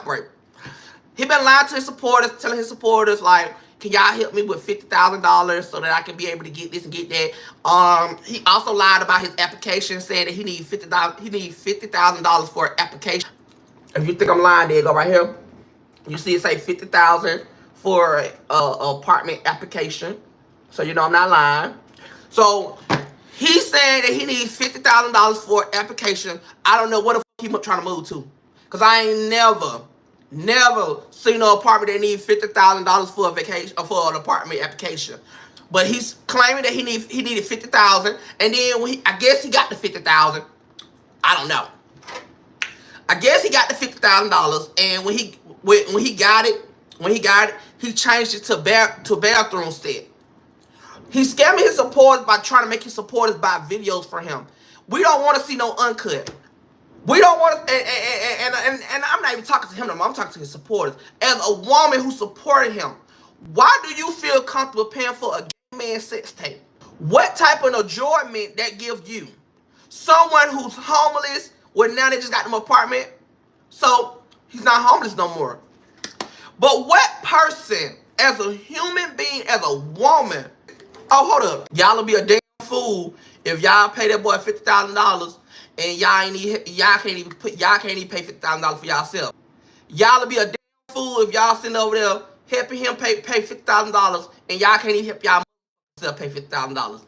operate. He been lying to his supporters, telling his supporters, like, can y'all help me with $50,000 so that I can be able to get this and get that? He also lied about his application, saying that he needs $50,000 for an application. If you think I'm lying, there you go right here. You see it say $50,000 for an apartment application. So you know I'm not lying. So he's saying that he needs $50,000 for an application. I don't know what the fuck he's trying to move to. Because I ain't never seen an apartment that needs $50,000 for a vacation or for an apartment application. But he's claiming that he needed $50,000, and then I guess he got the $50,000. I don't know. I guess he got the $50,000, and when he got it, he changed it to bathroom set. He's scamming his supporters by trying to make his supporters buy videos for him. We don't want to see no uncut. We don't want to, and I'm not even talking to him no more. I'm talking to his supporters. As a woman who supported him, why do you feel comfortable paying for a gay man sex tape? What type of enjoyment that gives you? Someone who's homeless, well, now they just got them apartment, so he's not homeless no more. But what person, as a human being, as a woman, oh, hold up, y'all will be a damn fool if y'all pay that boy $50,000 and y'all can't even pay $50,000 for y'allself. Y'all will be a damn fool if y'all sitting over there helping him pay $50,000 and y'all can't even help y'all self pay $50,000.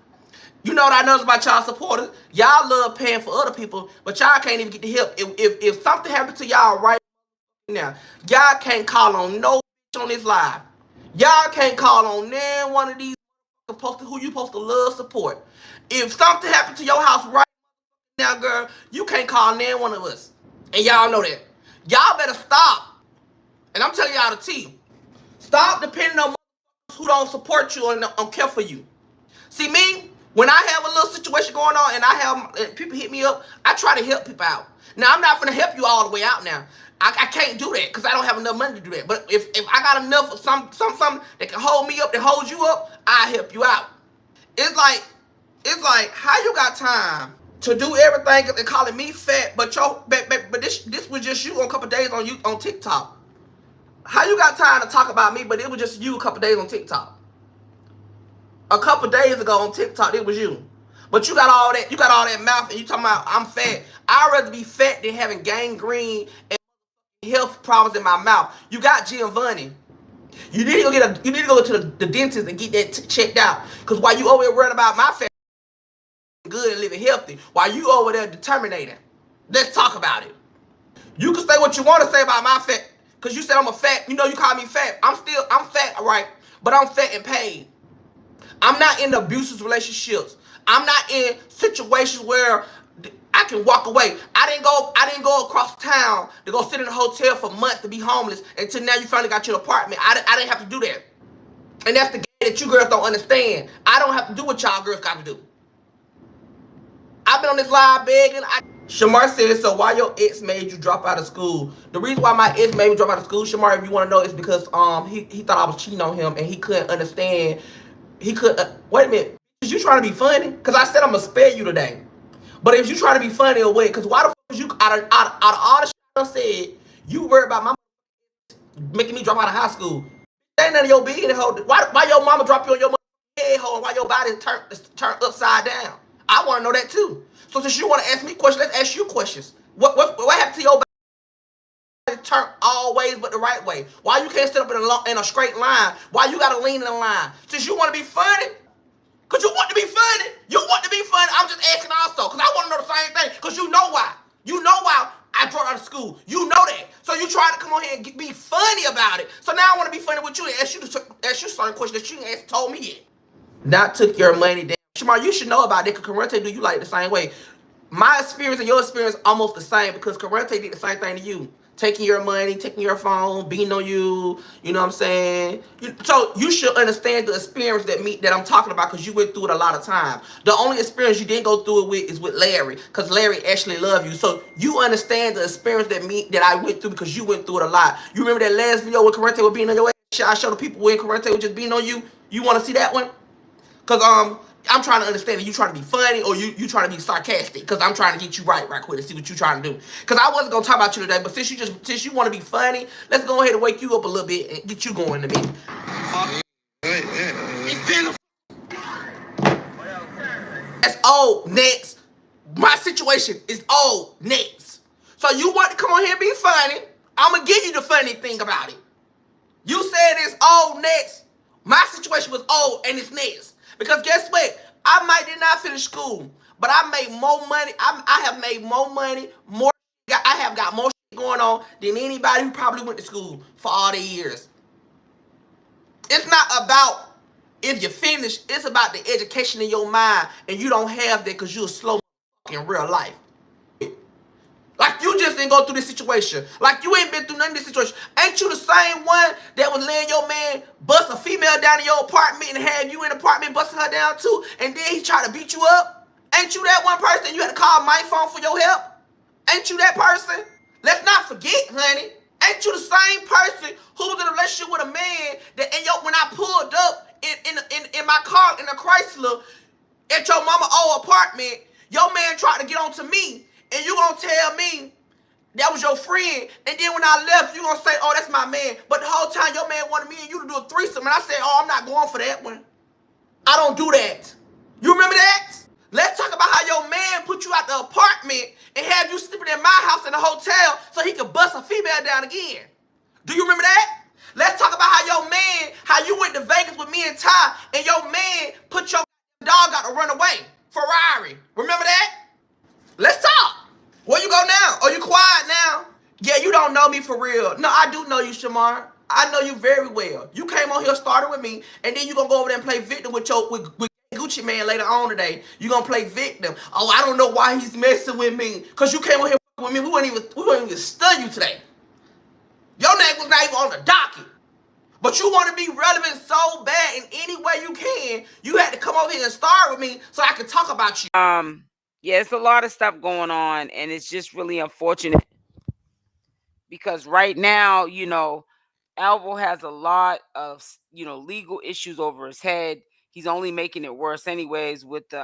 You know what I know about y'all supporters? Y'all love paying for other people, but y'all can't even get the help. If something happened to y'all right now, y'all can't call on no bitch on this live. Y'all can't call on none one of these who you supposed to love support. If something happened to your house right now, girl, you can't call none one of us. And y'all know that. Y'all better stop. And I'm telling y'all the tea. Stop depending on who don't support you and don't care for you. See me, when I have a little situation going on and people hit me up, I try to help people out. Now, I'm not going to help you all the way out now. I can't do that because I don't have enough money to do that. But if I got enough of something that can hold me up, that holds you up, I'll help you out. It's like how you got time to do everything and calling me fat, but this was just you on a couple days on TikTok. How you got time to talk about me, but it was just you a couple days on TikTok? A couple days ago on TikTok, it was you. But you got all that mouth and you talking about I'm fat. I'd rather be fat than having gangrene and health problems in my mouth. You got Giovanni. You need to go to the dentist and get that checked out. Because while you over there worrying about my fat good and living healthy, while you over there determinating, let's talk about it. You can say what you want to say about my fat, because you said I'm a fat. You know you call me fat. I'm fat, all right, but I'm fat and paid. I'm not in abusive relationships. I'm not in situations where I can walk away. I didn't go across town to go sit in a hotel for months to be homeless until now you finally got your apartment. I didn't have to do that. And that's the game that you girls don't understand. I don't have to do what y'all girls got to do. I've been on this live begging. Shamar says, so why your ex made you drop out of school? The reason why my ex made me drop out of school, Shamar, if you want to know, is because he thought I was cheating on him and he couldn't understand. He could wait a minute. Is you trying to be funny? Because I said I'm going to spare you today. But if you trying to be funny or wait, because why the fuck is you, out of all the shit I said, you worried about my making me drop out of high school? That ain't none of your business, hoe. Why your mama drop you on your head, hoe, and why your body turned upside down? I want to know that too. So since you want to ask me questions, let's ask you questions. What happened to your body turn all ways but the right way? Why you can't sit up in a straight line? Why you got to lean in a line? Since you want to be funny? Because you want to be funny. You want to be funny. I'm just asking also. Because I want to know the same thing. Because you know why. You know why I dropped out of school. You know that. So you try to come on here and be funny about it. So now I want to be funny with you and ask you certain questions that you ain't told me yet. Not took your money down. Shamar, you should know about it because Karate do you like the same way. My experience and your experience almost the same because Karate did the same thing to you. Taking your money, taking your phone, beating on you, you know what I'm saying? So you should understand the experience that I'm talking about because you went through it a lot of times. The only experience you didn't go through it with is with Larry because Larry actually loved you. So you understand the experience that I went through because you went through it a lot. You remember that last video when Karate was beating on your ass? I showed the people when Karate was just beating on you. You want to see that one? Because I'm trying to understand if you trying to be funny or you trying to be sarcastic, because I'm trying to get you right quick and see what you trying to do. Because I wasn't going to talk about you today, but since you want to be funny, let's go ahead and wake you up a little bit and get you going in a minute. That's old. Next. My situation is old. Next. So you want to come on here and be funny. I'm going to give you the funny thing about it. You said it's old next. My situation was old and it's next. Because guess what? I did not finish school, but I made more money. I have made more money, I have got more shit going on than anybody who probably went to school for all the years. It's not about if you finish. It's about the education in your mind, and you don't have that because you're slow in real life. Like, you just didn't go through this situation. Like, you ain't been through none of this situation. Ain't you the same one that was letting your man bust a female down in your apartment and have you in the apartment busting her down too, and then he tried to beat you up? Ain't you that one person you had to call my phone for your help? Ain't you that person? Let's not forget, honey. Ain't you the same person who was in a relationship with a man that when I pulled up in my car in a Chrysler at your mama old apartment, your man tried to get on to me, and you gonna tell me that was your friend, and then when I left, you gonna say, oh, that's my man. But the whole time your man wanted me and you to do a threesome, and I said, oh, I'm not going for that one. I don't do that. You remember that? Let's talk about how your man put you out the apartment and have you sleeping in my house in a hotel so he could bust a female down again. Do you remember that? Let's talk about how you went to Vegas with me and Ty, and your man put your dog out to run away. Ferrari. Remember that? Let's talk. Where you go now? Oh, you quiet now? Yeah, you don't know me for real. No, I do know you, Shamar. I know you very well. You came on here, started with me, and then you gonna go over there and play victim with Gucci Man later on today. You gonna play victim. Oh, I don't know why he's messing with me. Cause you came on here with me. We wouldn't even study you today. Your name was not even on the docket. But you want to be relevant so bad in any way you can. You had to come over here and start with me so I could talk about you. Yeah, it's a lot of stuff going on, and it's just really unfortunate because right now, Alvo has a lot of, legal issues over his head. He's only making it worse anyways with the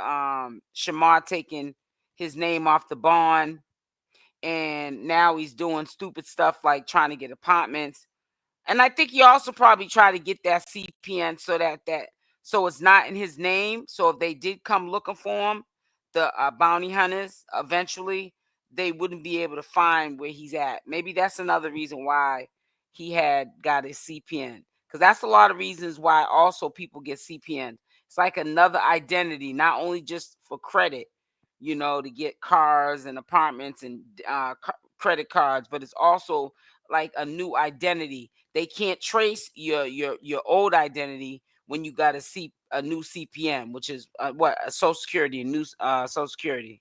Shamar taking his name off the bond, and now he's doing stupid stuff like trying to get apartments. And I think he also probably tried to get that CPN so it's not in his name. So if they did come looking for him, the bounty hunters, eventually they wouldn't be able to find where he's at. Maybe that's another reason why he had got his CPN, because that's a lot of reasons why also people get CPN. It's like another identity, not only just for credit, to get cars and apartments and credit cards, but it's also like a new identity. They can't trace your old identity when you got a new CPN, which is a Social Security, a new Social Security.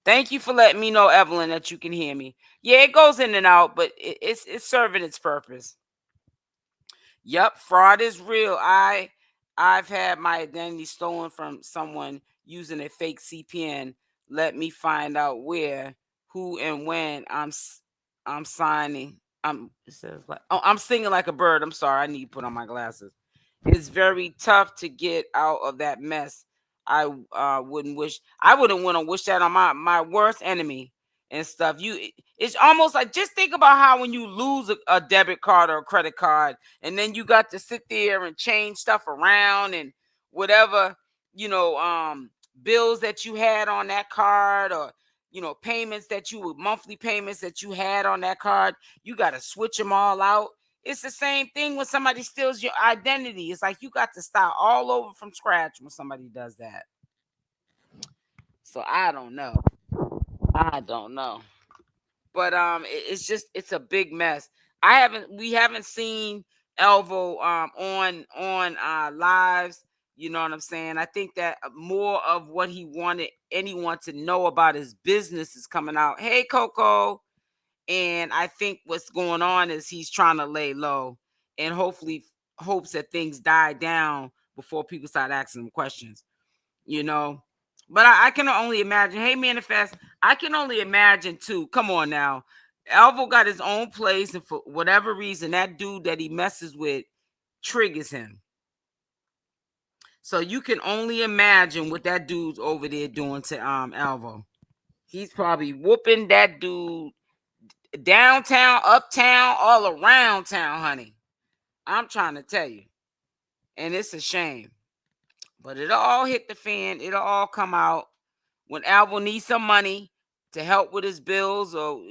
Thank you for letting me know, Evelyn, that you can hear me. Yeah, it goes in and out, but it's serving its purpose. Yep, fraud is real. I've had my identity stolen from someone using a fake CPN. Let me find out where, who, and when I'm signing. It says like, oh, I'm singing like a bird. I'm sorry, I need to put on my glasses. It's very tough to get out of that mess. I wouldn't want to wish that on my worst enemy and stuff. It's almost like, just think about how when you lose a debit card or a credit card, and then you got to sit there and change stuff around and whatever, bills that you had on that card, or payments monthly payments that you had on that card, you got to switch them all out. It's the same thing when somebody steals your identity. It's like you got to start all over from scratch when somebody does that. So I don't know. But it's a big mess. We haven't seen Alvo on lives. You know what I'm saying? I think that more of what he wanted anyone to know about his business is coming out. Hey, Coco. And I think what's going on is he's trying to lay low and hopefully hopes that things die down before people start asking him questions, But I can only imagine. Hey, Manifest, I can only imagine too. Come on now. Alvo got his own place, and for whatever reason, that dude that he messes with triggers him. So you can only imagine what that dude's over there doing to Alvo. He's probably whooping that dude downtown, uptown, all around town, honey. I'm trying to tell you. And it's a shame. But it'll all hit the fan. It'll all come out. When Alvo needs some money to help with his bills or,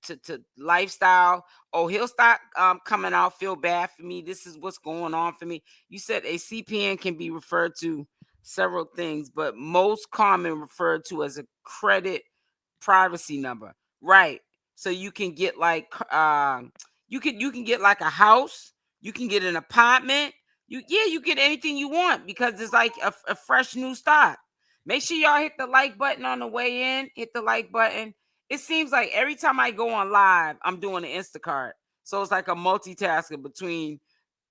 to lifestyle, he'll start coming out, feel bad for me. This is what's going on for me. You said a CPN can be referred to several things, but most common referred to as a credit privacy number. Right. So you can get like you can get like a house, you can get an apartment, you get anything you want because it's like a fresh new start. Make sure y'all hit the like button on the way in. Hit the like button. It seems like every time I go on live, I'm doing the Instacart. So it's like a multitasking between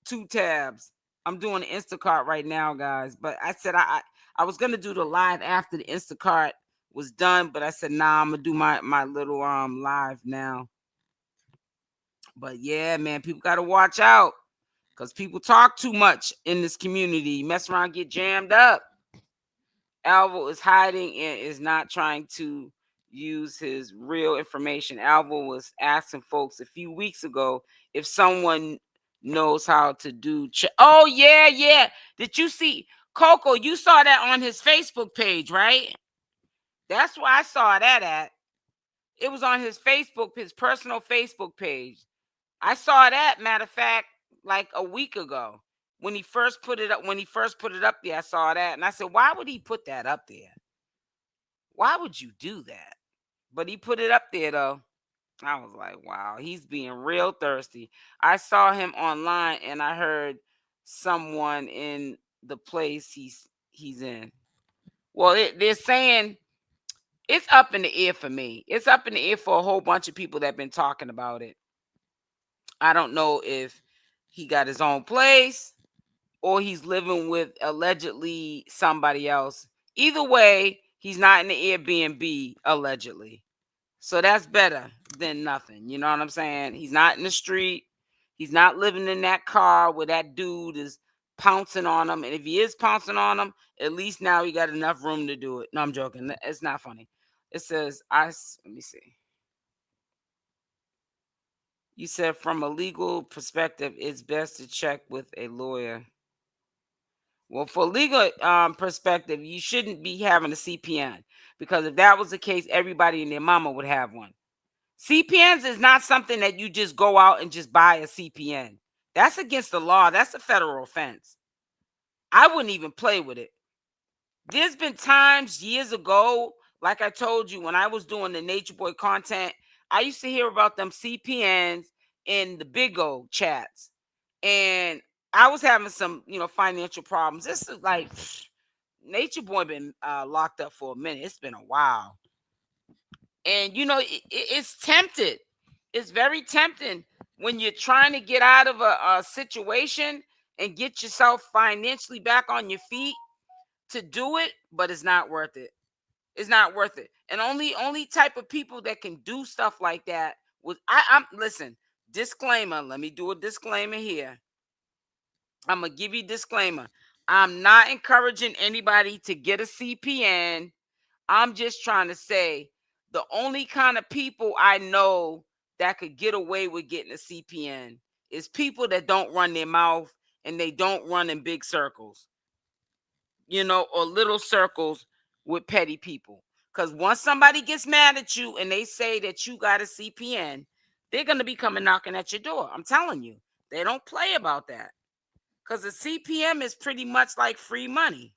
two tabs. I'm doing the Instacart right now, guys. But I said I was gonna do the live after the Instacart was done, but I said nah, I'm gonna do my little live now. But yeah, man, people gotta watch out because people talk too much in this community. Mess around, get jammed up. Alvo is hiding and is not trying to use his real information. Alvo was asking folks a few weeks ago if someone knows how to do oh yeah. Did you see Coco? You saw that on his Facebook page, right? That's where I saw that at. It was on his Facebook, his personal Facebook page. I saw that, matter of fact, like a week ago. When he first put it up there, I saw that. And I said, why would he put that up there? Why would you do that? But he put it up there though. I was like, wow, he's being real thirsty. I saw him online and I heard someone in the place he's in. Well, they're saying it's up in the air for me. It's up in the air for a whole bunch of people that have been talking about it. I don't know if he got his own place or he's living with allegedly somebody else. Either way, he's not in the Airbnb allegedly. So that's better than nothing. You know what I'm saying? He's not in the street. He's not living in that car where that dude is pouncing on him. And if he is pouncing on him, at least now he got enough room to do it. No, I'm joking. It's not funny. It says, let me see. You said from a legal perspective, it's best to check with a lawyer. Well, for legal perspective, you shouldn't be having a CPN because if that was the case, everybody and their mama would have one. CPNs is not something that you just go out and just buy a CPN. That's against the law. That's a federal offense. I wouldn't even play with it. There's been times years ago, like I told you, when I was doing the Nature Boy content, I used to hear about them CPNs in the Big O chats. And I was having some, financial problems. This is like Nature Boy been locked up for a minute. It's been a while. And it's tempted. It's very tempting when you're trying to get out of a situation and get yourself financially back on your feet to do it, but it's not worth it. It's not worth it. And only type of people that can do stuff like that was I'm listen, disclaimer. Let me do a disclaimer here. I'm gonna give you a disclaimer. I'm not encouraging anybody to get a CPN. I'm just trying to say the only kind of people I know that could get away with getting a CPN is people that don't run their mouth and they don't run in big circles, or little circles with petty people. Because once somebody gets mad at you and they say that you got a CPN, they're going to be coming knocking at your door. I'm telling you, they don't play about that. Because the CPM is pretty much like free money.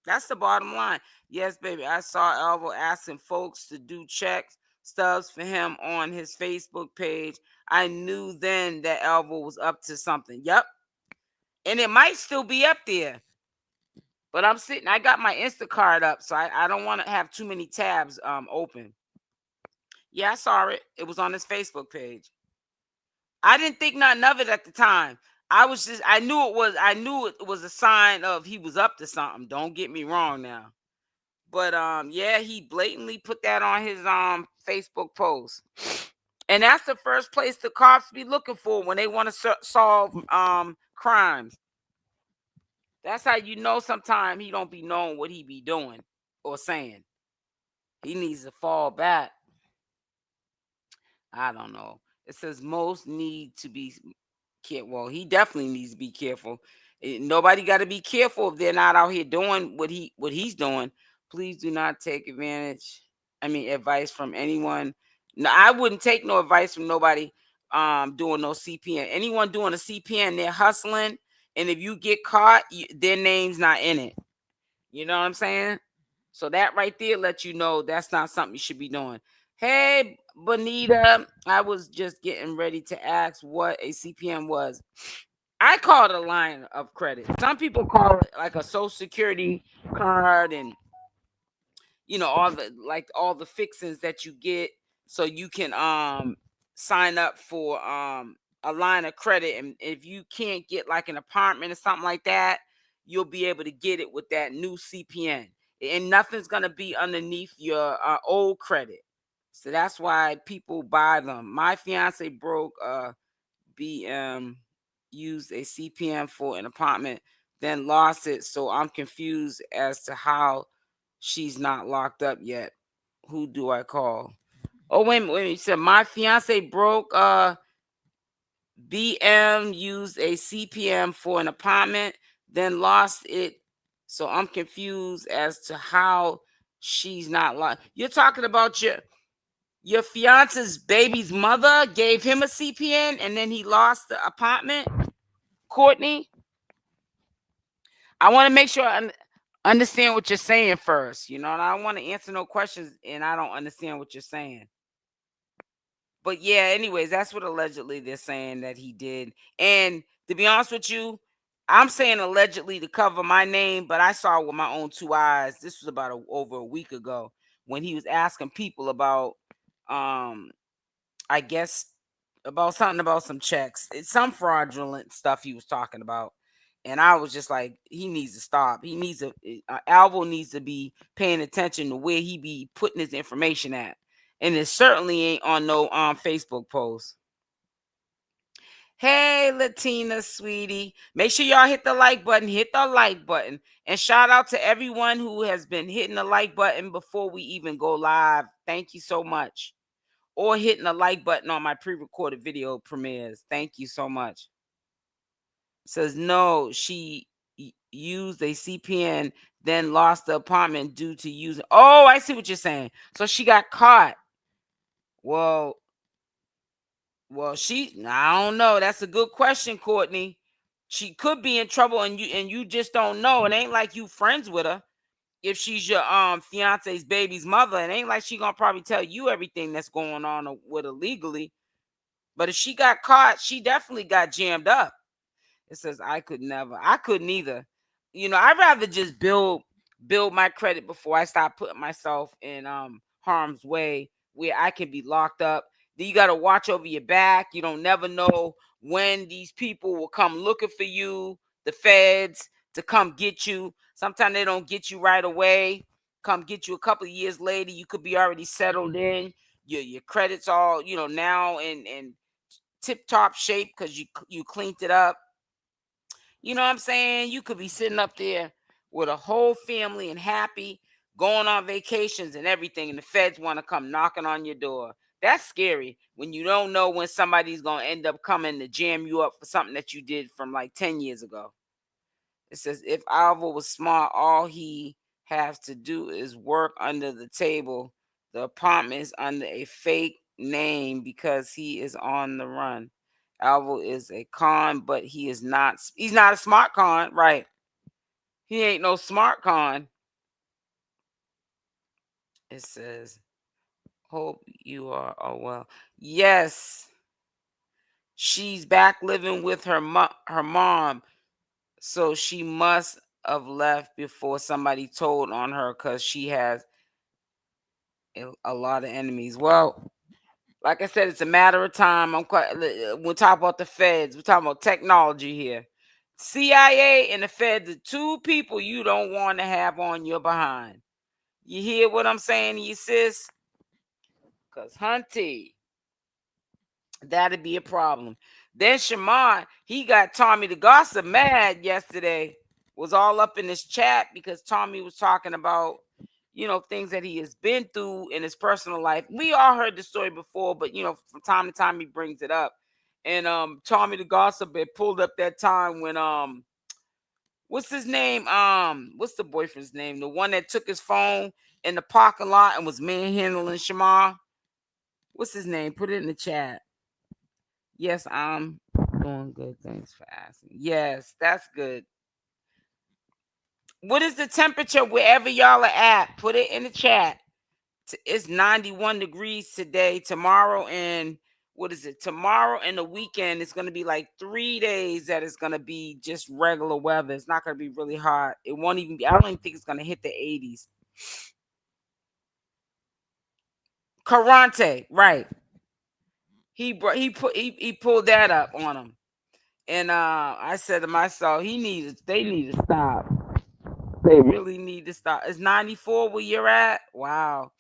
That's the bottom line. Yes, baby. I saw Alvo asking folks to do checks stubs for him on his Facebook page. I knew then that Alvo was up to something. Yep. And it might still be up there. But I got my Instacart up, so I don't want to have too many tabs open. Yeah, I saw it. It was on his Facebook page. I didn't think nothing of it at the time. I knew it was a sign of he was up to something. Don't get me wrong now. But yeah, he blatantly put that on his Facebook post. And that's the first place the cops be looking for when they want to solve crimes. That's how you know sometimes he don't be knowing what he be doing or saying. He needs to fall back. I don't know. It says most need to be careful. Well, he definitely needs to be careful. Nobody got to be careful if they're not out here doing what he's doing. Please do not take advice from anyone. No, I wouldn't take no advice from nobody doing no CPN. Anyone doing a CPN, they're hustling, and if you get caught, their name's not in it. You know what I'm saying? So that right there lets you know that's not something you should be doing. Hey, Bonita, I was just getting ready to ask what a CPN was. I call it a line of credit. Some people call it like a social security card, and all the fixings that you get so you can sign up for a line of credit. And if you can't get like an apartment or something like that, you'll be able to get it with that new CPN, and nothing's gonna be underneath your old credit. So that's why people buy them. My fiance broke BM, used a CPN for an apartment, then lost it. So I'm confused as to how she's not locked up yet. Who do I call? Oh, wait a minute. You said my fiance broke BM, used a CPM for an apartment, then lost it. So I'm confused as to how she's not locked. You're talking about your fiance's baby's mother gave him a CPN and then he lost the apartment? Courtney, I want to make sure I understand what you're saying first. And I don't want to answer no questions and I don't understand what you're saying. But yeah, anyways, that's what allegedly they're saying that he did. And to be honest with you, I'm saying allegedly to cover my name, but I saw it with my own two eyes. This was about over a week ago when he was asking people about, I guess, about something about some checks. It's some fraudulent stuff he was talking about. And I was just like, he needs to stop. He needs to, Alvo needs to be paying attention to where he be putting his information at. And it certainly ain't on no Facebook post. Hey, Latina, sweetie. Make sure y'all hit the like button. Hit the like button. And shout out to everyone who has been hitting the like button before we even go live. Thank you so much. Or hitting the like button on my pre-recorded video premieres. Thank you so much. Says no, she used a CPN, then lost the apartment due to using. Oh, I see what you're saying. So she got caught. Well, I don't know. That's a good question, Courtney. She could be in trouble, and you just don't know. It ain't like you friends with her. If she's your fiance's baby's mother, it ain't like she gonna probably tell you everything that's going on with her legally. But if she got caught, she definitely got jammed up. It says I could never. I couldn't either. I'd rather just build my credit before I start putting myself in harm's way where I can be locked up. Then you got to watch over your back. You don't never know when these people will come looking for you, the feds, to come get you. Sometimes they don't get you right away. Come get you a couple of years later. You could be already settled in. Your credit's all, now in tip-top shape because you cleaned it up. You know what I'm saying? You could be sitting up there with a whole family and happy, going on vacations and everything, and the feds want to come knocking on your door. That's scary when you don't know when somebody's going to end up coming to jam you up for something that you did from like 10 years ago. It says, if Alvo was smart, all he has to do is work under the table. The apartment is under a fake name because he is on the run. Alvo is a con, but he's not a smart con, right? He ain't no smart con. It says, hope you are all well. Yes. She's back living with her mom. So she must have left before somebody told on her because she has a lot of enemies. Well, like I said, it's a matter of time. We'll talk about the feds. We're talking about technology here. CIA and the feds are two people you don't want to have on your behind. You hear what I'm saying, you sis? Because Hunty, that'd be a problem. Then Shamar, he got Tommythegossip mad yesterday. was all up in this chat because Tommy was talking about, things that he has been through in his personal life. We all heard the story before, but from time to time he brings it up. And Tommythegossip had pulled up that time when what's his name? What's the boyfriend's name? The one that took his phone in the parking lot and was manhandling Shamar. What's his name? Put it in the chat. Yes, I'm doing good. Thanks for asking. Yes, that's good. What is the temperature wherever y'all are at? Put it in the chat. It's 91 degrees today. Tomorrow and what is it? Tomorrow and the weekend, it's going to be like 3 days that it's going to be just regular weather. It's not going to be really hot. It won't even be. I don't even think it's going to hit the 80s. Karante, right? He pulled that up on him, and I said to myself, they need to stop. They really need to stop. It's 94 where you're at. Wow.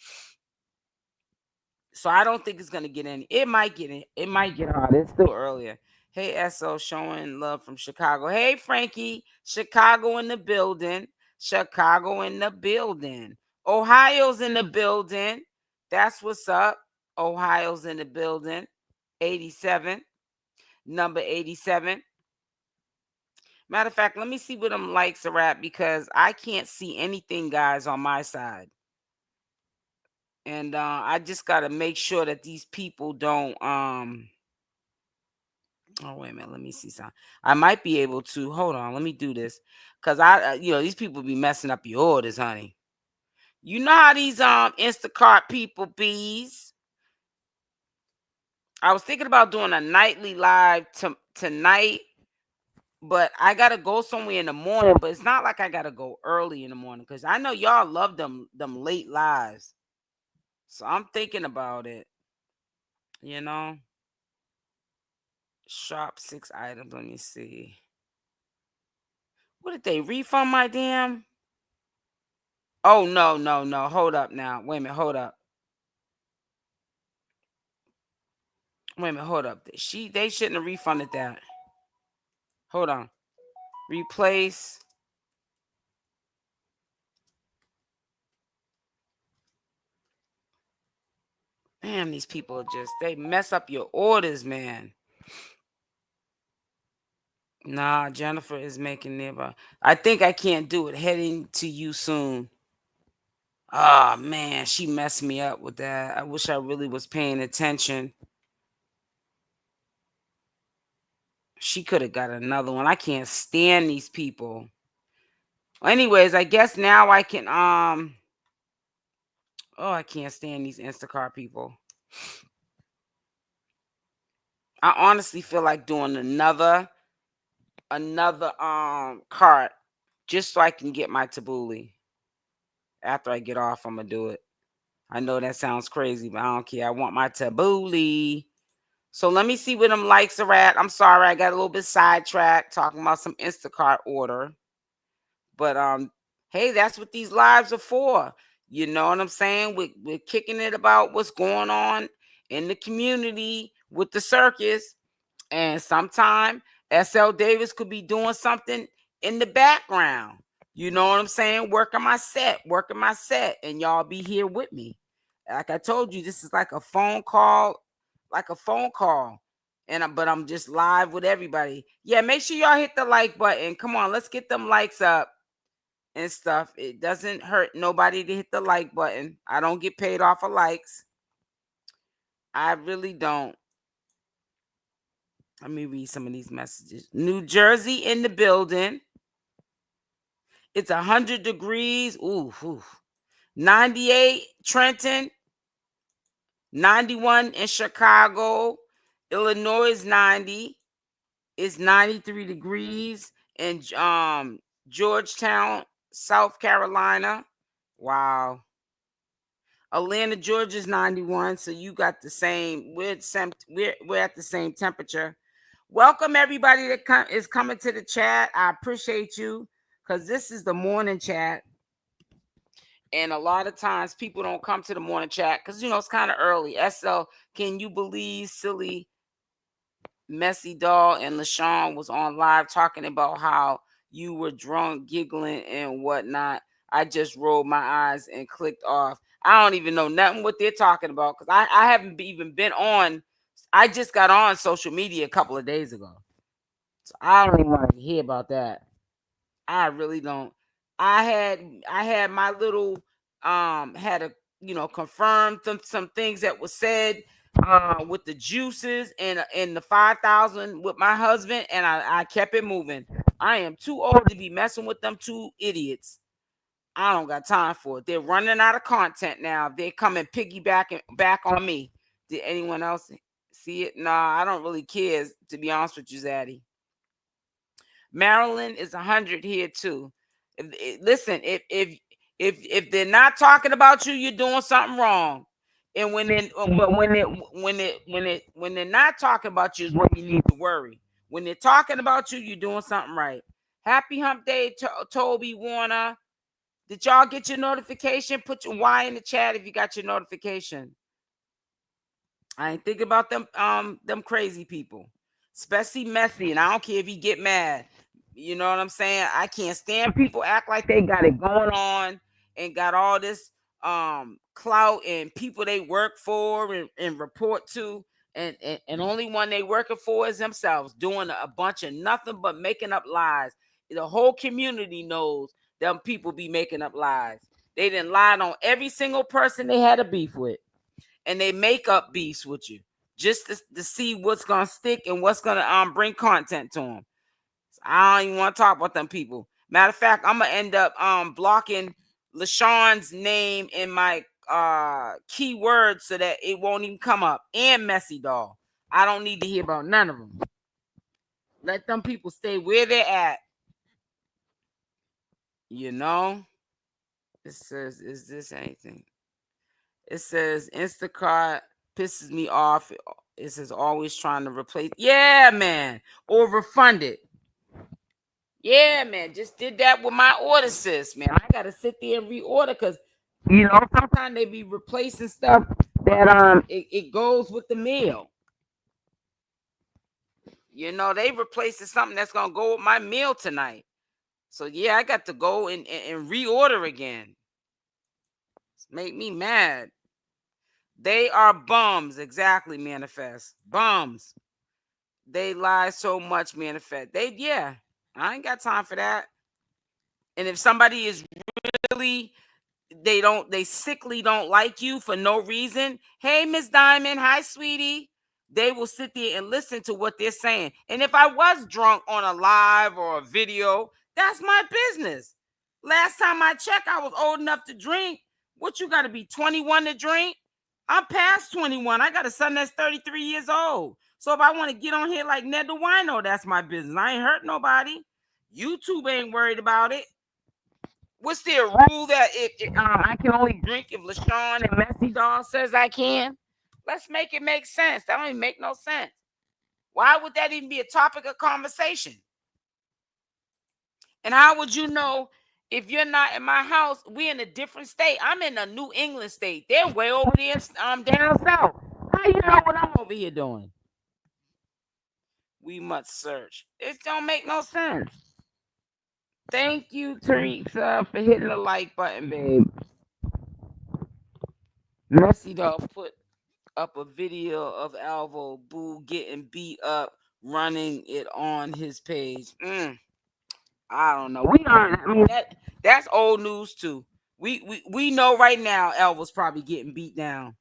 So I don't think it's gonna get any. It might get in. It might get hot. It's still earlier. Hey, SO, showing love from Chicago. Hey, Frankie, Chicago in the building. Chicago in the building. Ohio's in the building. That's what's up. Ohio's in the building. 87. Number 87. Matter of fact, let me see what them likes are at because I can't see anything, guys, on my side. And I just got to make sure that these people don't oh, wait a minute. Let me see something. I might be able to. Hold on. Let me do this. Because these people be messing up your orders, honey. You know how these Instacart people bees. I was thinking about doing a nightly live tonight, but I got to go somewhere in the morning. But it's not like I got to go early in the morning because I know y'all love them late lives. So I'm thinking about it. Shop 6 items. Let me see. What did they refund my damn? Oh, no. Hold up now. Wait a minute. Hold up. They shouldn't have refunded that. Hold on. Replace. Damn, these people they mess up your orders, man. Nah, Jennifer is making it. I think I can't do it. Heading to you soon. Oh, man, she messed me up with that. I wish I really was paying attention. She could have got another one. I can't stand these people. Anyways, I guess now I can I can't stand these Instacart people. I honestly feel like doing another cart just so I can get my tabbouleh. After I get off, I'm gonna do it. I know that sounds crazy, but I don't care. I want my tabbouleh. So let me see where them likes are at. I'm sorry, I got a little bit sidetracked talking about some Instacart order. But hey, that's what these lives are for. You know what I'm saying? We're kicking it about what's going on in the community with the circus. And sometime SL Davis could be doing something in the background. You know what I'm saying? Working my set. And y'all be here with me. Like I told you, this is like a phone call. But I'm just live with everybody. Yeah, make sure y'all hit the like button. Come on, let's get them likes up and stuff. It doesn't hurt nobody to hit the like button. I don't get paid off of likes. I really don't. Let me read some of these messages. New Jersey in the building. It's 100 degrees. Ooh. 98 Trenton. 91 in Chicago. Illinois is 90. It's 93 degrees in Georgetown, South Carolina. Wow. Atlanta, Georgia is 91. So you got the same. We're at the same temperature. Welcome everybody that is coming to the chat. I appreciate you because this is the morning chat. And a lot of times people don't come to the morning chat because, it's kind of early. SL, can you believe silly Messy Doll and LeShawn was on live talking about how you were drunk, giggling, and whatnot. I just rolled my eyes and clicked off. I don't even know nothing what they're talking about because I haven't even been on. I just got on social media a couple of days ago. So I don't even want to hear about that. I really don't. I had my little had a confirmed some things that was said with the juices and the 5,000 with my husband, and I kept it moving. I am too old to be messing with them two idiots. I don't got time for it. They're running out of content now. They're coming piggybacking back on me. Did anyone else see it? Nah, I don't really care, to be honest with you, Zaddy. Maryland is 100 here too. Listen, if they're not talking about you, you're doing something wrong. And when they're not talking about you is when you need to worry. When they're talking about you, you're doing something right. Happy Hump Day, Toby Warner. Did y'all get your notification? Put your Y in the chat if you got your notification. I ain't think about them crazy people, especially Messy. And I don't care if he get mad. You know what I'm saying? I can't stand people act like they got it going on and got all this clout and people they work for and report to. And only one they working for is themselves, doing a bunch of nothing but making up lies. The whole community knows them people be making up lies. They done lied on every single person they had a beef with. And they make up beefs with you just to see what's gonna stick and what's gonna bring content to them. So I don't even want to talk about them people. Matter of fact, I'm gonna end up blocking LeShawn's name in my keywords so that it won't even come up. And Messy Doll. I don't need to hear about none of them. Let them people stay where they're at. You know? It says, is this anything? It says Instacart pisses me off. It says always trying to replace. Yeah, man. Or refund it. Yeah, man. Just did that with my order, sis, man. I gotta sit there and reorder because sometimes they be replacing stuff that it goes with the meal. They replacing something that's gonna go with my meal tonight. So yeah, I got to go and reorder again. Make me mad. They are bums. Exactly, Manifest. Bums. They lie so much, Manifest. I ain't got time for that. And if somebody is really, they sickly don't like you for no reason. Hey, Miss Diamond. Hi, sweetie. They will sit there and listen to what they're saying. And if I was drunk on a live or a video, that's my business. Last time I checked, I was old enough to drink. What, you got to be 21 to drink? I'm past 21. I got a son that's 33 years old. So if I want to get on here like Ned the Wino, that's my business. I ain't hurt nobody. YouTube ain't worried about it. What's there a rule that I can only drink if LeShawn and Messy Doll says I can? Let's make it make sense. That don't even make no sense. Why would that even be a topic of conversation? And how would you know if you're not in my house? We're in a different state. I'm in a New England state. They're way over there down south. How you know what I'm over here doing? We must search. It don't make no sense. Thank you, Teresa, for hitting the like button, babe. Messy Dog put up a video of Alvo Boo getting beat up, running it on his page. I don't know. That's old news too. We know right now Alvo's probably getting beat down.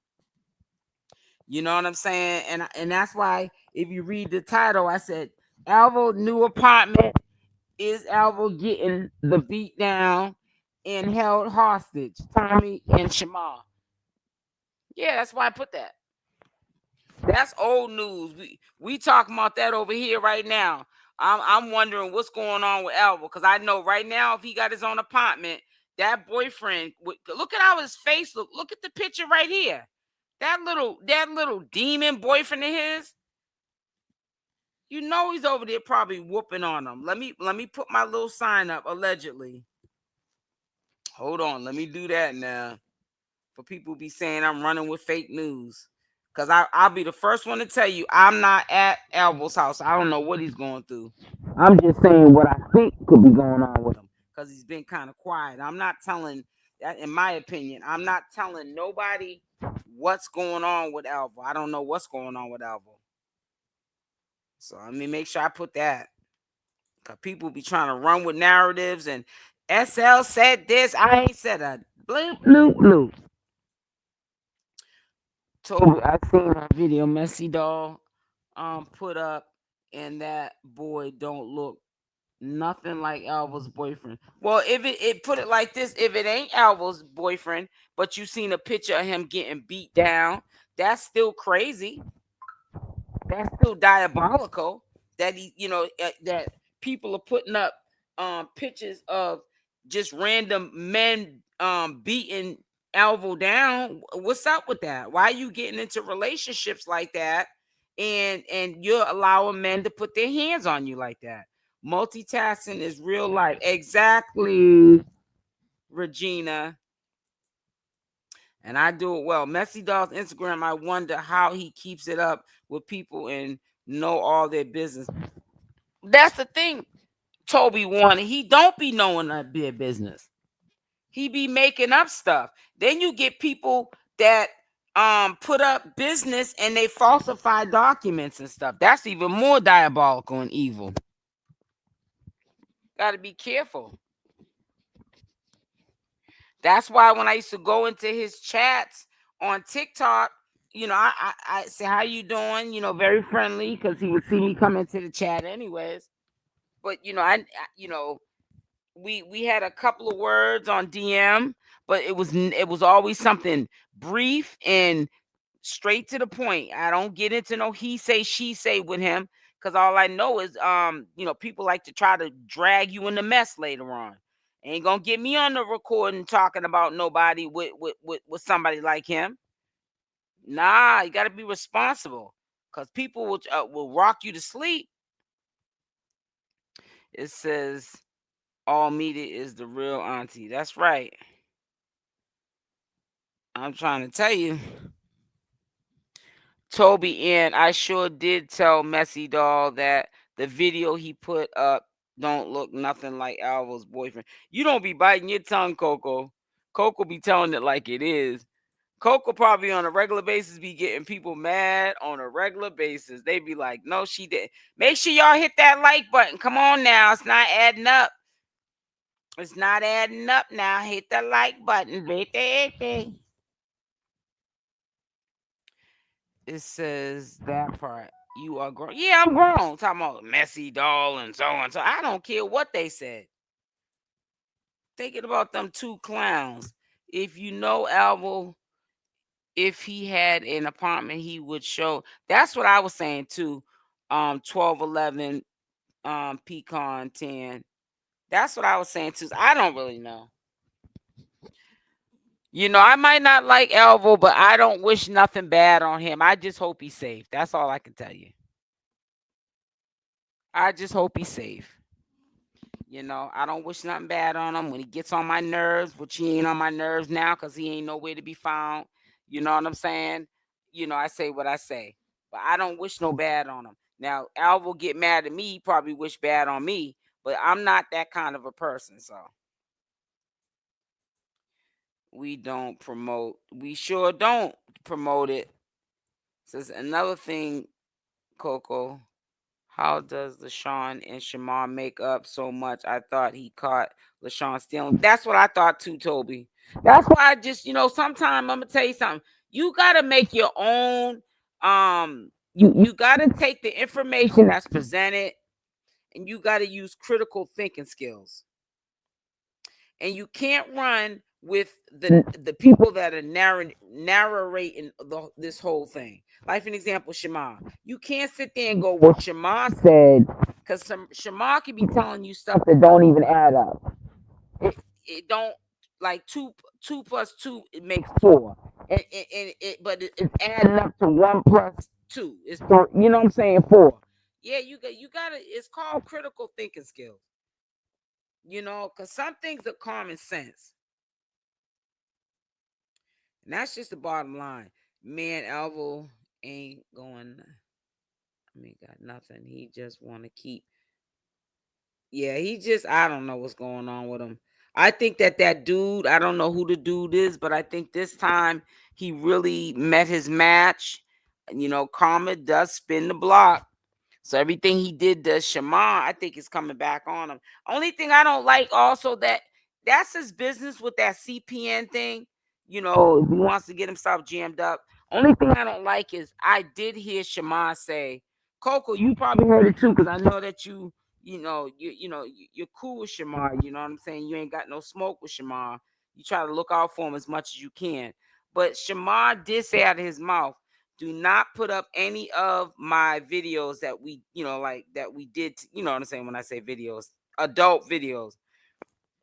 You know what I'm saying? And that's why if you read the title, I said Alvo new apartment. Is Alvo getting the beat down and held hostage? Tommy and Shamar. Yeah, that's why I put that. That's old news. We talking about that over here right now. I'm wondering what's going on with Alvo because I know right now if he got his own apartment, that boyfriend look at how his face look. Look at the picture right here. That little demon boyfriend of his. He's over there probably whooping on him. Let me put my little sign up allegedly. Hold on, let me do that now. For people be saying I'm running with fake news. Because I'll be the first one to tell you I'm not at Alvo's house. I don't know what he's going through. I'm just saying what I think could be going on with him because he's been kind of quiet. I'm not telling that, in my opinion, I'm not telling nobody what's going on with Alvo. I don't know what's going on with Alvo. So let me make sure I put that. Because people be trying to run with narratives and SL said this. I ain't said a bloop, bloop, bloop. Toby, I seen that video Messy Doll put up, and that boy don't look nothing like Alvo's boyfriend. Well, if it put it like this, if it ain't Alvo's boyfriend, but you seen a picture of him getting beat down, that's still crazy. That's still diabolical. That that people are putting up pictures of just random men beating Alvo down. What's up with that? Why are you getting into relationships like that? And you're allowing men to put their hands on you like that. Multitasking is real life. Exactly, Regina. And I do it well. Messy Doll's Instagram, I wonder how he keeps it up with people and know all their business. That's the thing, Toby Warner. He don't be knowing their business. He be making up stuff. Then you get people that put up business and they falsify documents and stuff. That's even more diabolical and evil. Got to be careful. That's why when I used to go into his chats on TikTok, I say, how you doing? Very friendly, because he would see me come into the chat anyways. But we had a couple of words on DM, but it was always something brief and straight to the point. I don't get into no he say she say with him, because all I know is people like to try to drag you in the mess later on. Ain't gonna get me on the recording talking about nobody with somebody like him. Nah, you gotta be responsible, because people will rock you to sleep. It says all media is the real auntie. That's right. I'm trying to tell you, Toby, and I sure did tell Messy Doll that the video he put up don't look nothing like Alvo's boyfriend. You don't be biting your tongue, Coco. Coco be telling it like it is. Coco probably on a regular basis be getting people mad on a regular basis. They be like, no, she didn't. Make sure y'all hit that like button. Come on now. It's not adding up. It's not adding up now. Hit the like button. It says that part. You are grown. Yeah, I'm grown. Talking about Messy Doll and so on. So I don't care what they said. Thinking about them two clowns. If you know Alvo, if he had an apartment, he would show. That's what I was saying too. 1211 Pecan 10. That's what I was saying too. I don't really know. I might not like Alvo, but I don't wish nothing bad on him. I just hope he's safe. That's all I can tell you. I just hope he's safe. I don't wish nothing bad on him when he gets on my nerves, which he ain't on my nerves now because he ain't nowhere to be found. You know what I'm saying? I say what I say, but I don't wish no bad on him. Now, Al will get mad at me. He probably wish bad on me, but I'm not that kind of a person. So we sure don't promote it. Says another thing, Coco. How does LeShawn and Shamar make up so much? I thought he caught LeShawn stealing. That's what I thought too, Toby. That's why I just, sometimes I'm gonna tell you something. You gotta make your own. You gotta take the information that's presented, and you gotta use critical thinking skills. And you can't run with the people that are narrating this whole thing. Like, for an example, Shamar. You can't sit there and go, well, Shamar said, because Shamar can be telling you stuff that don't even add up. It don't, like two plus two, it makes four. But it's adding up to 1 plus 2. It's four, you know what I'm saying? 4. Yeah, you gotta, it's called critical thinking skills. Because some things are common sense. And that's just the bottom line. Man, Alvo ain't going, got nothing. He just want to keep Yeah, he just, I don't know what's going on with him. I think that dude, I don't know who the dude is, but I think this time he really met his match. You know, karma does spin the block. So everything he did to Shamar, I think is coming back on him. Only thing I don't like also that's his business with that CPN thing. You know, if he wants to get himself jammed up. Only thing I don't like is I did hear Shamar say, Coco, you probably heard it too, because I know that you're cool with Shamar. You know what I'm saying? You ain't got no smoke with Shamar. You try to look out for him as much as you can. But Shamar did say out of his mouth, do not put up any of my videos that we, like that we did, you know what I'm saying when I say videos, adult videos.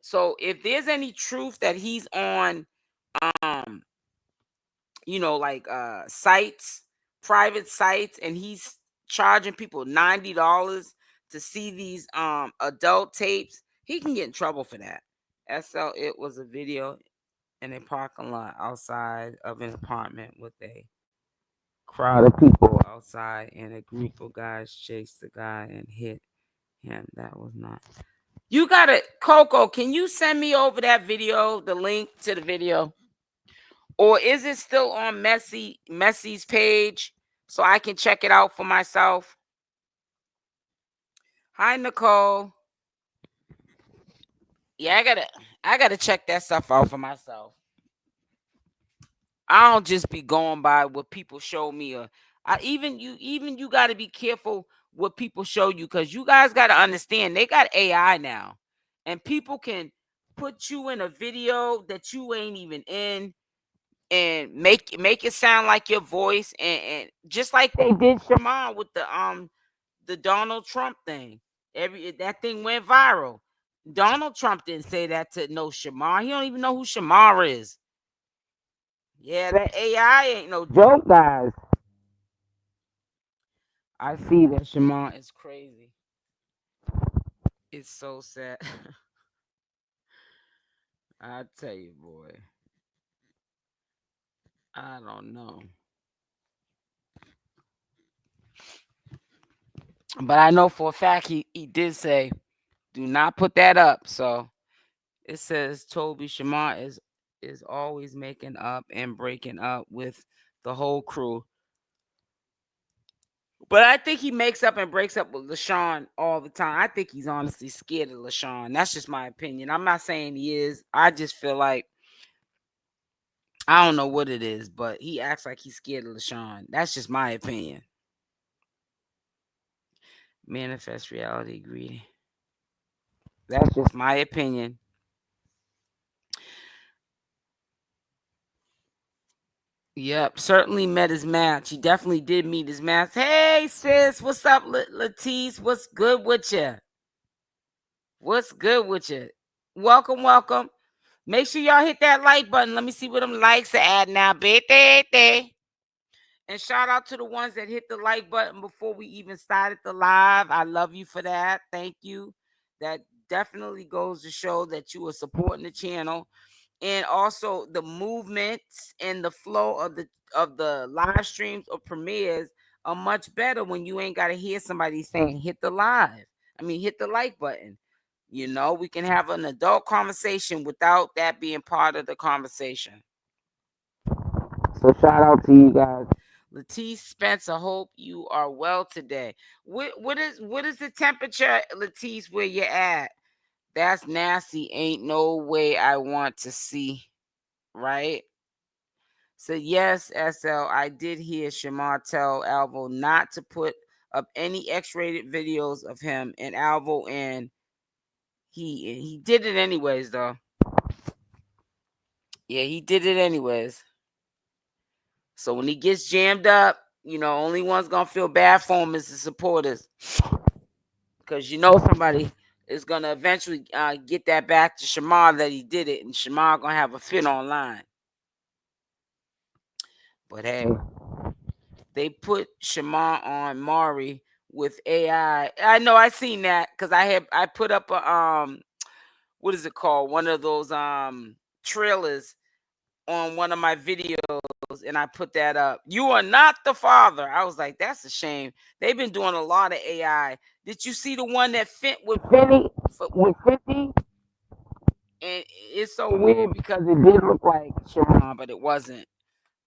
So if there's any truth that he's on, um, like sites, private sites, and he's charging people $90 to see these adult tapes, he can get in trouble for that. SL, it was a video in a parking lot outside of an apartment with a crowd of people outside, and a group of guys chased the guy and hit him. That was not. You got it, Coco. Can you send me over that video, the link to the video, or is it still on Messy's page so I can check it out for myself? Hi, Nicole. Yeah, I gotta check that stuff out for myself. I don't just be going by what people show me, or even you got to be careful what people show you, because you guys got to understand they got AI now, and people can put you in a video that you ain't even in and make it sound like your voice, and just like they did Shamar with the Donald Trump thing. That thing went viral. Donald Trump didn't say that to no Shamar. He don't even know who Shamar is. Yeah, that AI ain't no joke, guys. I see that Shamar is crazy. It's so sad. I tell you, boy. I don't know. But I know for a fact he did say, do not put that up. So it says Toby Shamar is always making up and breaking up with the whole crew. But I think he makes up and breaks up with LeShawn all the time. I think he's honestly scared of LeShawn. That's just my opinion. I'm not saying he is. I just feel like, I don't know what it is, but he acts like he's scared of LeShawn. That's just my opinion. Manifest reality greedy. That's just my opinion. Yep, certainly met his match. He definitely did meet his match. Hey, sis, what's up, Latisse? What's good with you? What's good with you? Welcome, welcome. Make sure y'all hit that like button. Let me see what them likes are at now, baby. And shout out to the ones that hit the like button before we even started the live. I love you for that. Thank you. That definitely goes to show that you are supporting the channel. And also the movements and the flow of the live streams or premieres are much better when you ain't got to hear somebody saying hit the hit the like button. We can have an adult conversation without that being part of the conversation. So shout out to you guys. Latisse Spencer, hope you are well today. What is the temperature, Latisse, where you're at? That's nasty. Ain't no way I want to see. Right? So yes, SL, I did hear Shamar tell Alvo not to put up any X-rated videos of him and Alvo, and he did it anyways, though. Yeah, he did it anyways. So when he gets jammed up, only one's gonna feel bad for him is the supporters, because somebody is gonna eventually get that back to Shamar that he did it, and Shamar gonna have a fit online. But hey, they put Shamar on Maury with AI. I know I seen that because I put up a what is it called? One of those trailers on one of my videos, and I put that up. You are not the father. I was like, that's a shame. They've been doing a lot of AI. Did you see the one that fit with Penny with 50? And it's so weird because it did look like Shamar, but it wasn't.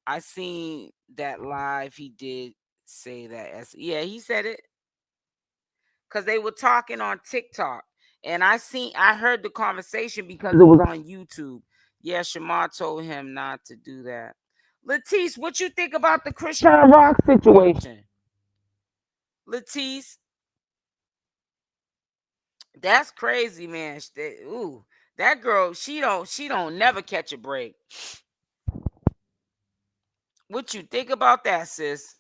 I seen that live. He did say that. Yeah, he said it because they were talking on TikTok, and I heard the conversation because it was on YouTube. Yeah, Shamar told him not to do that. Latisse, what you think about the Chrisean Rock situation? Latisse, that's crazy, man. Ooh, that girl, she don't never catch a break. What you think about that, sis?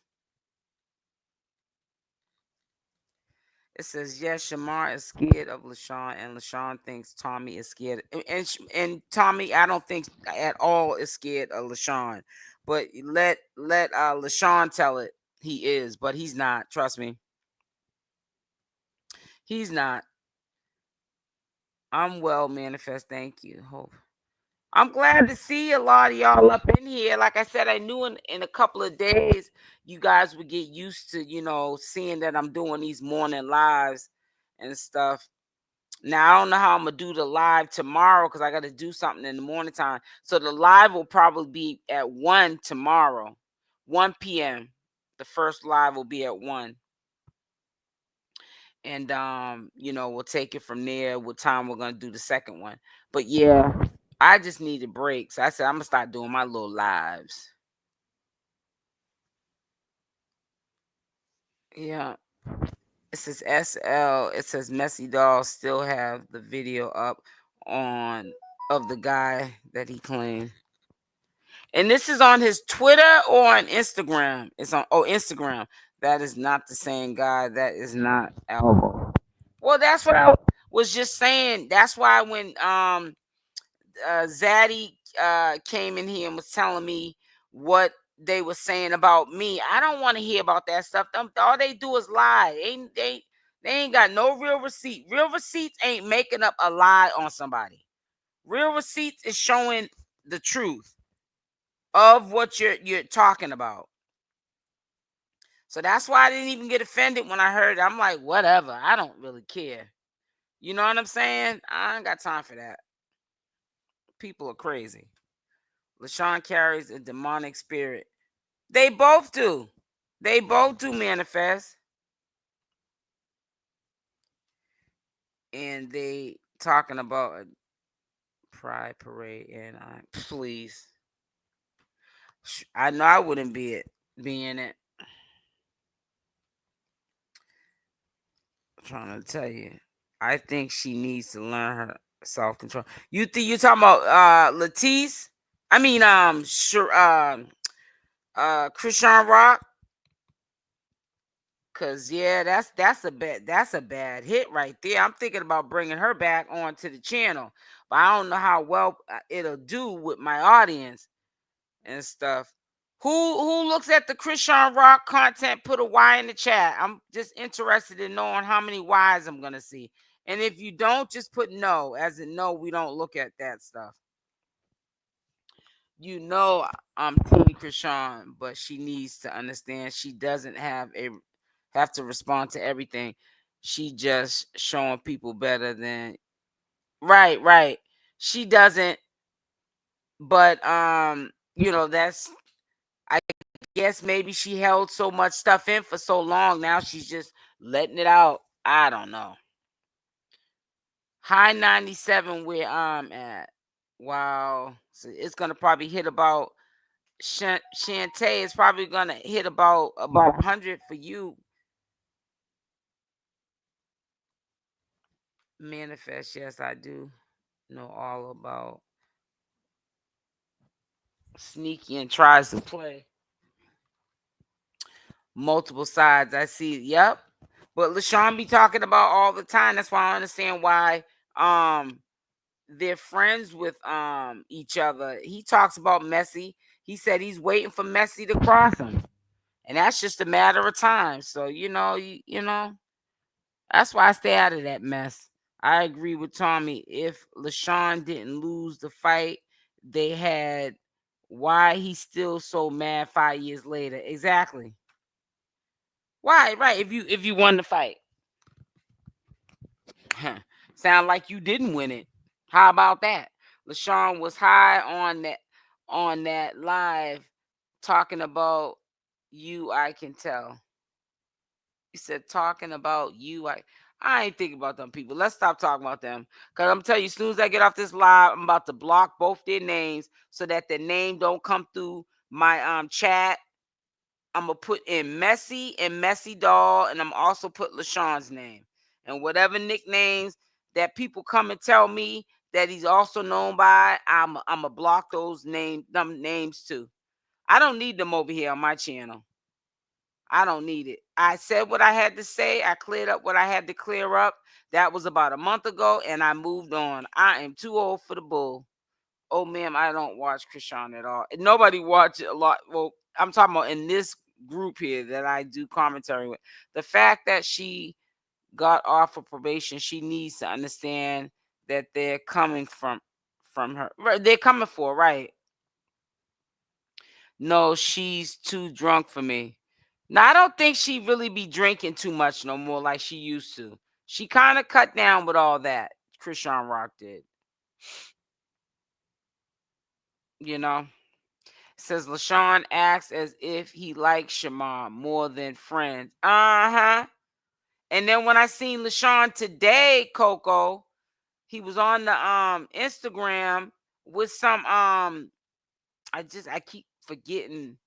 It says, yes, Shamar is scared of LeShawn, and LeShawn thinks Tommy is scared. And Tommy, I don't think at all is scared of LeShawn. But let LeShawn tell it he is, but he's not. Trust me. He's not. I'm well, Manifest. Thank you. Hope. I'm glad to see a lot of y'all up in here. Like I said, I knew in a couple of days you guys would get used to, seeing that I'm doing these morning lives and stuff. Now, I don't know how I'm going to do the live tomorrow because I got to do something in the morning time. So the live will probably be at 1 tomorrow, 1 p.m. The first live will be at 1. And, we'll take it from there, what time we're going to do the second one. But, yeah, I just needed breaks. I said I'm going to start doing my little lives. Yeah. It says SL. It says Messy Doll still have the video up of the guy that he claimed. And this is on his Twitter or on Instagram. It's on Instagram. That is not the same guy. That is not Alvo. Well, that's what I was just saying. That's why when Zaddy came in here and was telling me what they were saying about me, I don't want to hear about that stuff. All they do is lie. They ain't got no real receipt. Real receipts ain't making up a lie on somebody. Real receipts is showing the truth of what you're talking about. So that's why I didn't even get offended when I heard it. I'm like, whatever. I don't really care. You know what I'm saying? I ain't got time for that. People are crazy. LeShawn carries a demonic spirit. They both do. They both do manifest. And they talking about a pride parade. And please. I know I wouldn't be in it. I'm trying to tell you. I think she needs to learn her self-control. You think you're talking about Latisse? I mean, Chrisean Rock. Cause yeah, that's a bad hit right there. I'm thinking about bringing her back onto the channel, but I don't know how well it'll do with my audience and stuff. Who looks at the Chrisean Rock content? Put a Y in the chat. I'm just interested in knowing how many Y's I'm gonna see. And if you don't, just put no, as in no, we don't look at that stuff. I'm Team Chrisean, but she needs to understand she doesn't have to respond to everything. She just showing people better than right. She doesn't, but that's, I guess maybe she held so much stuff in for so long. Now she's just letting it out. I don't know. High 97 where I'm at. Wow. So it's gonna probably hit about Shantae is probably gonna hit about 100 for you. Manifest, yes, I do know all about Sneaky and tries to play multiple sides. I see. Yep. But LeShawn be talking about all the time. That's why I understand why they're friends with each other. He talks about Messy. He said he's waiting for Messy to cross him. And that's just a matter of time. So, you know, that's why I stay out of that mess. I agree with Tommy. If LeShawn didn't lose the fight, they had why he's still so mad 5 years later. Exactly. Why? Right. If you won the fight. Sound like you didn't win it. How about that? LeShawn was high on that live talking about you, I can tell. He said talking about you. I ain't thinking about them people. Let's stop talking about them. Cause I'm telling you, as soon as I get off this live, I'm about to block both their names so that their name don't come through my chat. I'm gonna put in Messy and Messy Doll, and I'm also put LeShawn's name. And whatever nicknames that people come and tell me that he's also known by, I'm gonna block them names too. I don't need them over here on my channel. I don't need it. I said what I had to say. I cleared up what I had to clear up. That was about a month ago, and I moved on. I am too old for the bull. Oh, ma'am, I don't watch Chrisean at all. Nobody watch it a lot. Well, I'm talking about in this group here that I do commentary with. The fact that she got off of probation, she needs to understand that they're coming from her. Right, they're coming for, right? No, she's too drunk for me. Now, I don't think she really be drinking too much no more like she used to. She kind of cut down with all that. Chrisean Rock did. You know? Says LeShawn acts as if he likes Shamar more than friends. Uh-huh. And then when I seen LeShawn today, Coco, he was on the Instagram with some I keep forgetting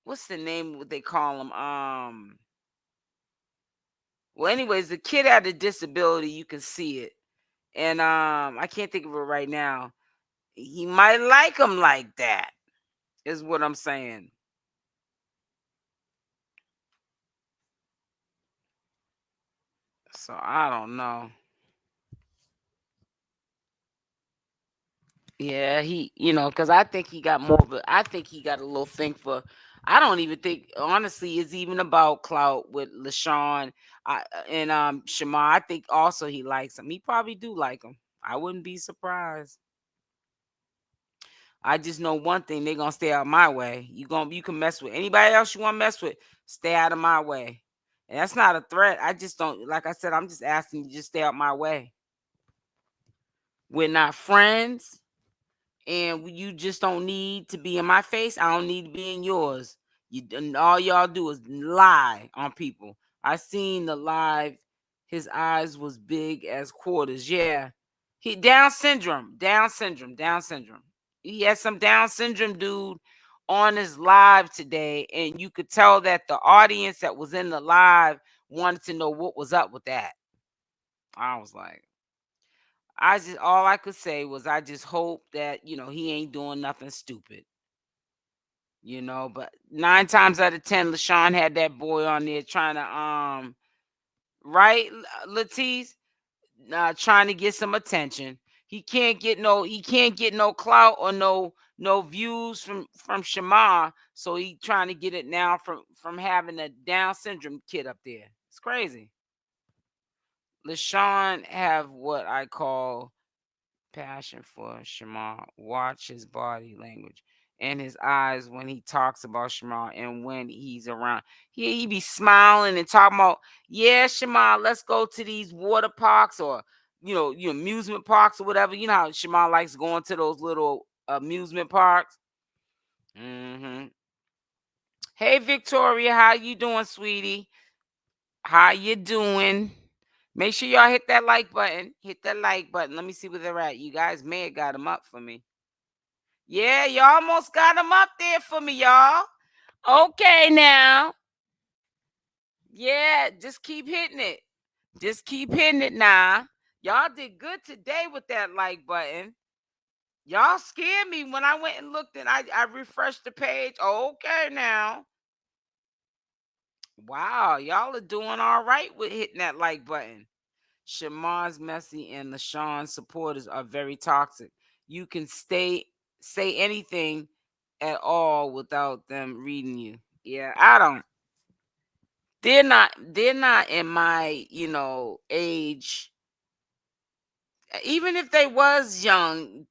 what's the name what they call him. Well, anyways, the kid had a disability, you can see it. And I can't think of it right now. He might like him like that, is what I'm saying. So I don't know. Yeah, because I think he got more of I think he got a little thing for. I don't even think, honestly, it's even about Clout with LeShawn and Shamar. I think also he likes him. He probably do like him. I wouldn't be surprised. I just know one thing: they're gonna stay out my way. You can mess with anybody else you want to mess with. Stay out of my way. And that's not a threat. I just don't. Like I said, I'm just asking you to just stay out my way. We're not friends. And you just don't need to be in my face. I don't need to be in yours. And all y'all do is lie on people. I seen the live. His eyes was big as quarters. Yeah, he Down syndrome. Down syndrome. Down syndrome. He had some Down syndrome dude on his live today, and you could tell that the audience that was in the live wanted to know what was up with that. I was like, all I could say was I just hope that, he ain't doing nothing stupid. But 9 times out of 10, LeShawn had that boy on there trying to right, Latisse, trying to get some attention. He can't get no clout or no views from Shamar, so he trying to get it now from having a Down syndrome kid up there. It's crazy. LeShawn have what I call passion for Shamar. Watch his body language and his eyes when he talks about Shamar and when he's around. He be smiling and talking about, yeah, Shamar, let's go to these water parks or amusement parks or whatever. You know how Shamar likes going to those little amusement parks. Hey Victoria, how you doing, sweetie? How you doing? Make sure y'all hit that like button. Hit that like button. Let me see where they're at. You guys may have got them up for me. Yeah, you almost got them up there for me, y'all. Okay, now. Yeah, just keep hitting it. Just keep hitting it now. Y'all did good today with that like button. Y'all scared me when I went and looked and I refreshed the page. Okay, now. Wow, y'all are doing all right with hitting that like button. Shamar's messy and LeShawn supporters are very toxic. You can say anything at all without them reading you. Yeah, I don't. They're not in my, age even if they was young,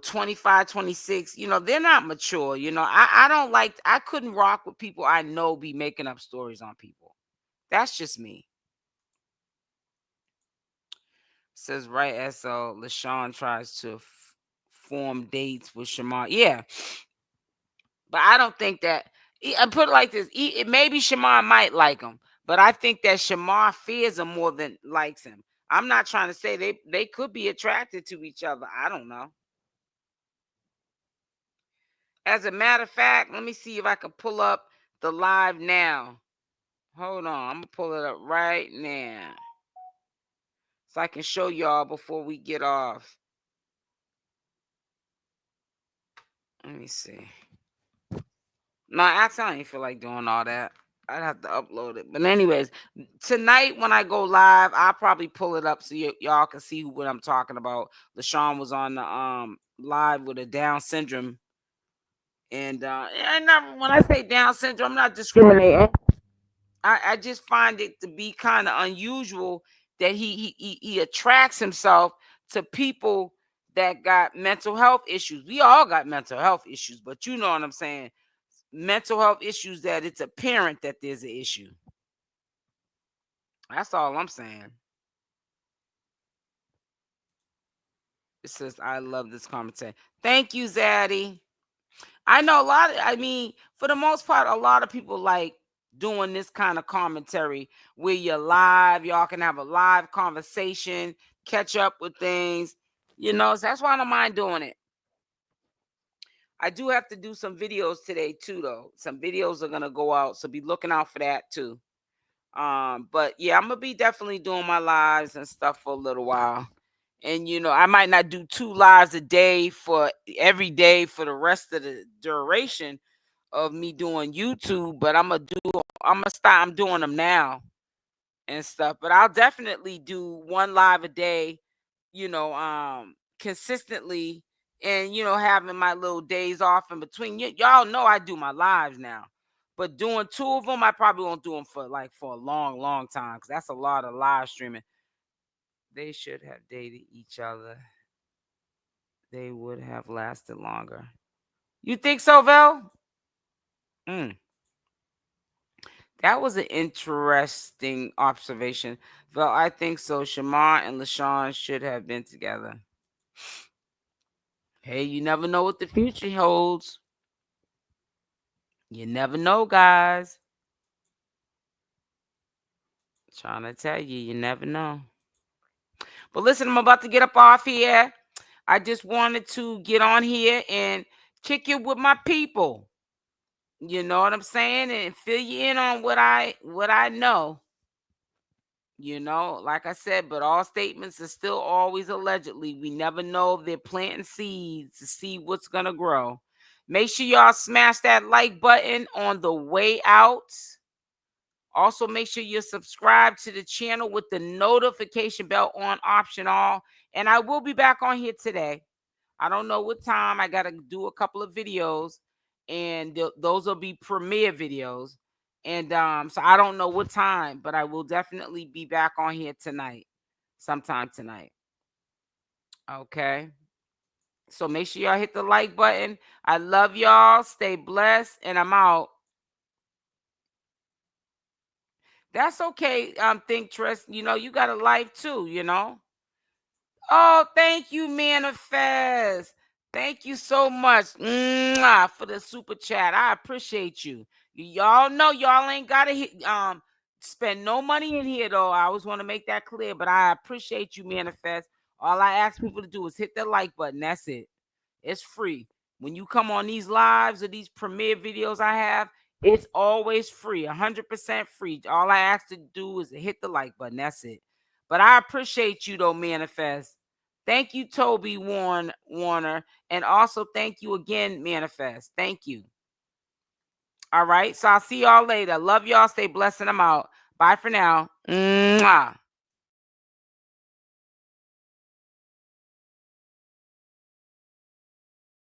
25, 26, they're not mature. I don't like, I couldn't rock with people I know be making up stories on people. That's just me. Says right SO, LeShawn tries to form dates with Shamar. Yeah, but I don't think that. I put it like this: maybe Shamar might like him, but I think that Shamar fears him more than likes him. I'm not trying to say they could be attracted to each other. I don't know. As a matter of fact, let me see if I can pull up the live now. Hold on, I'm gonna pull it up right now so I can show y'all before we get off. Let me see. No, actually, I ain't feel like doing all that. I'd have to upload it. But anyways, tonight when I go live, I'll probably pull it up so y'all can see what I'm talking about. LeShawn was on the live with a Down syndrome. And when I say Down syndrome, I'm not discriminating. I just find it to be kind of unusual that he attracts himself to people that got mental health issues. We all got mental health issues, but you know what I'm saying? Mental health issues that it's apparent that there's an issue. That's all I'm saying. It says, I love this commentary. Thank you, Zaddy. I know for the most part, a lot of people like doing this kind of commentary where you're live, y'all can have a live conversation, catch up with things, so that's why I don't mind doing it. I do have to do some videos today too, though. Some videos are gonna go out, so be looking out for that too. But yeah, I'm gonna be definitely doing my lives and stuff for a little while. And I might not do 2 lives a day for every day for the rest of the duration of me doing YouTube, but I'm doing them now and stuff. But I'll definitely do 1 live a day, consistently, and having my little days off in between. Y'all know I do my lives now. But doing 2 of them, I probably won't do them for a long, long time, because that's a lot of live streaming. They should have dated each other. They would have lasted longer. You think so, Vel? That was an interesting observation. Vel, I think so. Shamar and LeShawn should have been together. Hey, you never know what the future holds. You never know, guys. Trying to tell you, you never know. But listen, I'm about to get up off here. I just wanted to get on here and kick it with my people. You know what I'm saying? And fill you in on what I know. Like I said, but all statements are still always allegedly. We never know if they're planting seeds to see what's going to grow. Make sure y'all smash that like button on the way out. Also, make sure you're subscribed to the channel with the notification bell on option all. And I will be back on here today. I don't know what time. I got to do a couple of videos, and those will be premiere videos. And so I don't know what time, but I will definitely be back on here tonight, sometime tonight. Okay. So make sure y'all hit the like button. I love y'all. Stay blessed, and I'm out. That's okay. Think Tress, you got a life too, Oh, thank you, Manifest. Thank you so much for the super chat. I appreciate you. Y'all know y'all ain't gotta spend no money in here though. I always want to make that clear, but I appreciate you, Manifest. All I ask people to do is hit the like button. That's it. It's free. When you come on these lives or these premiere videos I have, it's always free, 100% free. All I ask to do is hit the like button. That's it. But I appreciate you though, Manifest. Thank you, Toby Warner. And also thank you again, Manifest. Thank you. All right. So I'll see y'all later. Love y'all. Stay blessed and I'm out. Bye for now. Mwah.